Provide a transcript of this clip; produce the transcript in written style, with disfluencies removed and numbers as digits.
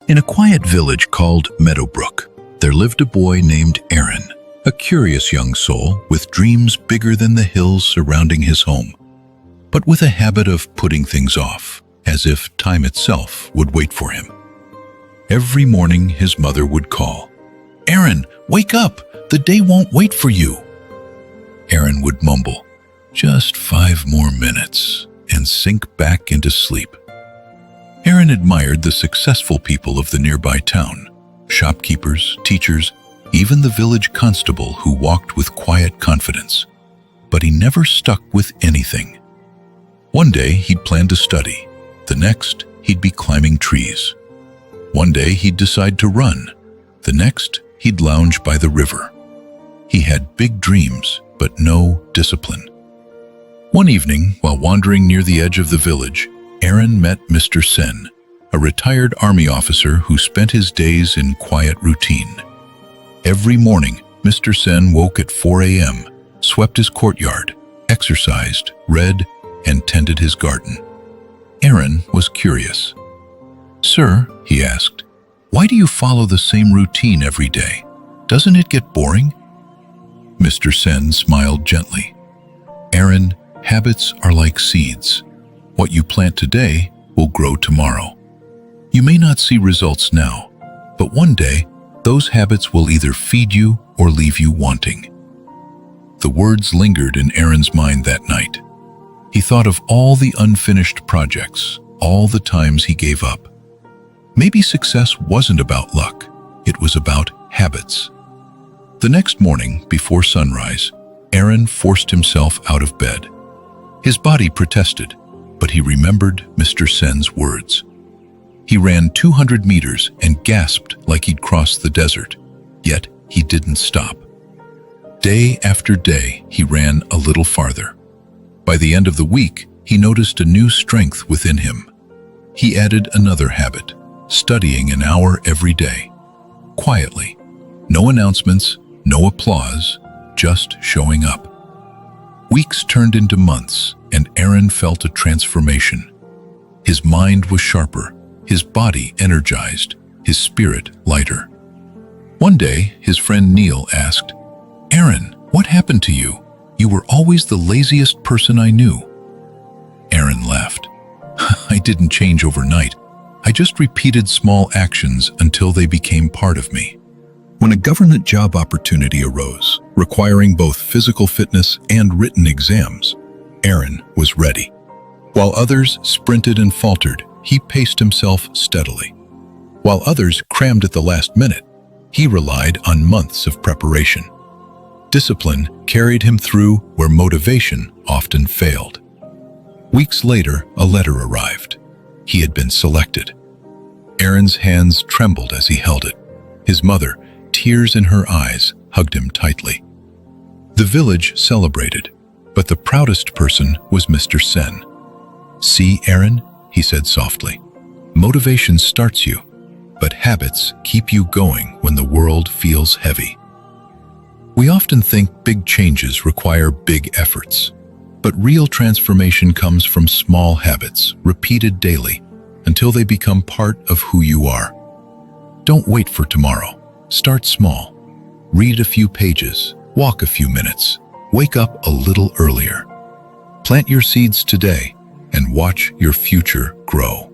In a quiet village called Meadowbrook, there lived a boy named Aaron, a curious young soul with dreams bigger than the hills surrounding his home, but with a habit of putting things off, as if time itself would wait for him. Every morning his mother would call, "Aaron, wake up! The day won't wait for you." Aaron would mumble, "Just 5 more minutes," and sink back into sleep. Aaron admired the successful people of the nearby town, shopkeepers, teachers, even the village constable who walked with quiet confidence. But he never stuck with anything. One day he'd plan to study. The next, he'd be climbing trees. One day he'd decide to run. The next, he'd lounge by the river. He had big dreams, but no discipline. One evening, while wandering near the edge of the village, Aaron met Mr. Sen, a retired army officer who spent his days in quiet routine. Every morning, Mr. Sen woke at 4 a.m., swept his courtyard, exercised, read, and tended his garden. Aaron was curious. "Sir," he asked, "why do you follow the same routine every day? Doesn't it get boring?" Mr. Sen smiled gently. "Aaron, habits are like seeds. What you plant today will grow tomorrow. You may not see results now, but one day, those habits will either feed you or leave you wanting." The words lingered in Aaron's mind that night. He thought of all the unfinished projects, all the times he gave up. Maybe success wasn't about luck, it was about habits. The next morning, before sunrise, Aaron forced himself out of bed. His body protested, but he remembered Mr. Sen's words. He ran 200 meters and gasped like he'd crossed the desert, yet he didn't stop. Day after day, he ran a little farther. By the end of the week, he noticed a new strength within him. He added another habit, studying an hour every day. Quietly. No announcements, no applause, just showing up. Weeks turned into months, and Aaron felt a transformation. His mind was sharper, his body energized, his spirit lighter. One day, his friend Neil asked, "Aaron, what happened to you? You were always the laziest person I knew." Aaron laughed. "I didn't change overnight. I just repeated small actions until they became part of me." When a government job opportunity arose, requiring both physical fitness and written exams, Aaron was ready. While others sprinted and faltered, he paced himself steadily. While others crammed at the last minute, he relied on months of preparation. Discipline carried him through where motivation often failed. Weeks later, a letter arrived. He had been selected. Aaron's hands trembled as he held it. His mother, tears in her eyes, hugged him tightly. The village celebrated, but the proudest person was Mr. Sen. "See, Aaron," he said softly, "motivation starts you, but habits keep you going when the world feels heavy." We often think big changes require big efforts, but real transformation comes from small habits, repeated daily, until they become part of who you are. Don't wait for tomorrow. Start small. Read a few pages, walk a few minutes, wake up a little earlier. Plant your seeds today and watch your future grow.